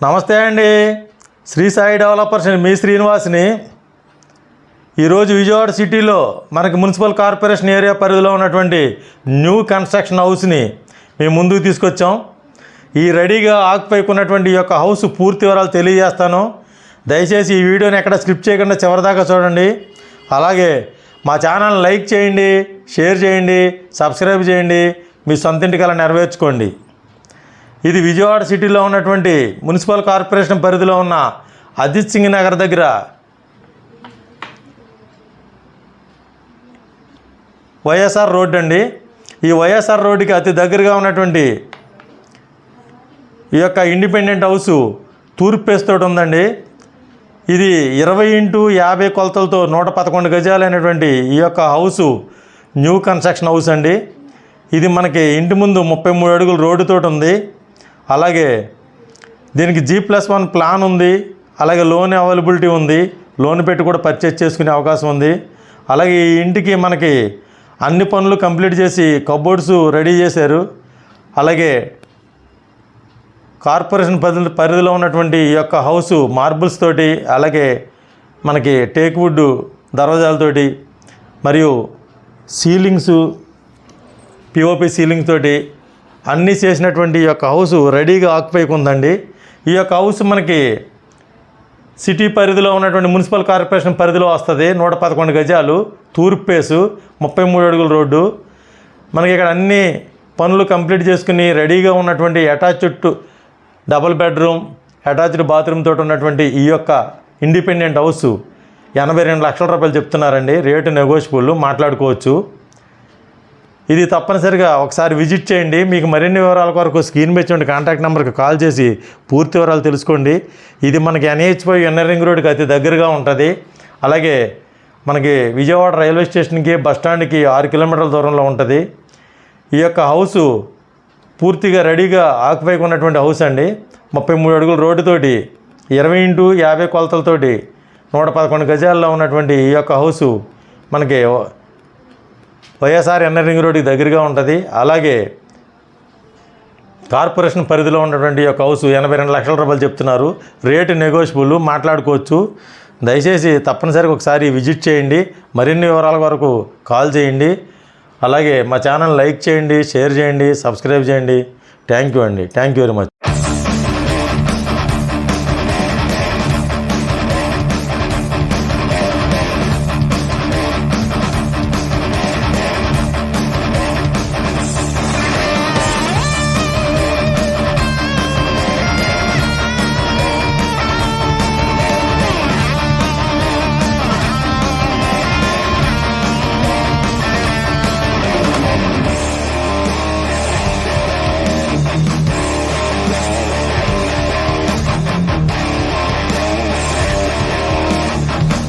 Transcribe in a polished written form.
నమస్తే అండి. శ్రీ సాయి డెవలపర్స్ మీ శ్రీనివాస్ని. ఈరోజు విజయవాడ సిటీలో మనకి మున్సిపల్ కార్పొరేషన్ ఏరియా పరిధిలో ఉన్నటువంటి న్యూ కన్స్ట్రక్షన్ హౌస్ని మేము ముందుకు తీసుకొచ్చాం. ఈ రెడీగా ఆక్యుపైకున్నటువంటి ఈ యొక్క హౌస్ పూర్తి వివరాలు తెలియజేస్తాను. దయచేసి ఈ వీడియోని ఎక్కడ స్కిప్ చేయకుండా చివరిదాకా చూడండి. అలాగే మా ఛానల్ లైక్ చేయండి, షేర్ చేయండి, సబ్స్క్రైబ్ చేయండి. మీ సొంతింటి కల నెరవేర్చుకోండి. ఇది విజయవాడ సిటీలో ఉన్నటువంటి మున్సిపల్ కార్పొరేషన్ పరిధిలో ఉన్న అజిత్ సింగ్ నగర్ దగ్గర వైఎస్ఆర్ రోడ్ అండి. ఈ వైఎస్ఆర్ రోడ్డుకి అతి దగ్గరగా ఉన్నటువంటి ఈ యొక్క ఇండిపెండెంట్ హౌస్ తూర్పు ఫేస్ తోటి ఉందండి. ఇది 20x50 కొలతలతో 111 గజాలైనటువంటి ఈ యొక్క హౌసు న్యూ కన్స్ట్రక్షన్ హౌస్ అండి. ఇది మనకి ఇంటి ముందు 33 అడుగుల రోడ్డుతోటి ఉంది. అలాగే దీనికి G+1 ప్లాన్ ఉంది. అలాగే లోన్ అవైలబిలిటీ ఉంది. లోన్ పెట్టి కూడా పర్చేజ్ చేసుకునే అవకాశం ఉంది. అలాగే ఈ ఇంటికి మనకి అన్ని పనులు కంప్లీట్ చేసి కబోర్డ్స్ రెడీ చేశారు. అలాగే కార్పొరేషన్ పరిధిలో ఉన్నటువంటి ఈ యొక్క హౌస్ మార్బుల్స్ తోటి, అలాగే మనకి టేక్ వుడ్ దర్వాజాలతోటి మరియు సీలింగ్స్ పిఓపి సీలింగ్స్ తోటి అన్నీ చేసినటువంటి ఈ యొక్క హౌస్ రెడీగా ఆక్యుపైకి ఉందండి. ఈ యొక్క హౌస్ మనకి సిటీ పరిధిలో ఉన్నటువంటి మున్సిపల్ కార్పొరేషన్ పరిధిలో వస్తుంది. 111 గజాలు, తూర్పు ఫేసు, 33 అడుగుల రోడ్డు. మనకి ఇక్కడ అన్ని పనులు కంప్లీట్ చేసుకుని రెడీగా ఉన్నటువంటి attached double bedroom, attached bathroom తోటి ఉన్నటువంటి ఈ యొక్క ఇండిపెండెంట్ హౌస్ 82 లక్షల రూపాయలు చెప్తున్నారండి. రేటు నెగోషియబుల్, మాట్లాడుకోవచ్చు. ఇది తప్పనిసరిగా ఒకసారి విజిట్ చేయండి. మీకు మరిన్ని వివరాల కొరకు స్క్రీన్ మీద చూడండి కాంటాక్ట్ నెంబర్కి కాల్ చేసి పూర్తి వివరాలు తెలుసుకోండి. ఇది మనకి NH5 ఇన్నర్ రింగ్ రోడ్కి అతి దగ్గరగా ఉంటుంది. అలాగే మనకి విజయవాడ రైల్వే స్టేషన్కి బస్ స్టాండ్కి 6 కిలోమీటర్ల దూరంలో ఉంటుంది. ఈ యొక్క హౌసు పూర్తిగా రెడీగా ఆక్యుపైకి ఉన్నటువంటి హౌస్ అండి. 33 అడుగుల రోడ్డుతోటి 20x50 కొలతలతోటి 111 గజాల్లో ఉన్నటువంటి ఈ యొక్క హౌసు మనకి వైఎస్ఆర్ ఇన్నర్ రింగ్ రోడ్డుకి దగ్గరగా ఉంటుంది. అలాగే కార్పొరేషన్ పరిధిలో ఉన్నటువంటి యొక్క హౌస్ 82 లక్షల రూపాయలు చెప్తున్నారు. రేటు నెగోషియబుల్, మాట్లాడుకోవచ్చు. దయచేసి తప్పనిసరిగా ఒకసారి విజిట్ చేయండి. మరిన్ని వివరాల వరకు కాల్ చేయండి. అలాగే మా ఛానల్ లైక్ చేయండి, షేర్ చేయండి, సబ్స్క్రైబ్ చేయండి. థ్యాంక్ యూ అండి. Thank you very much.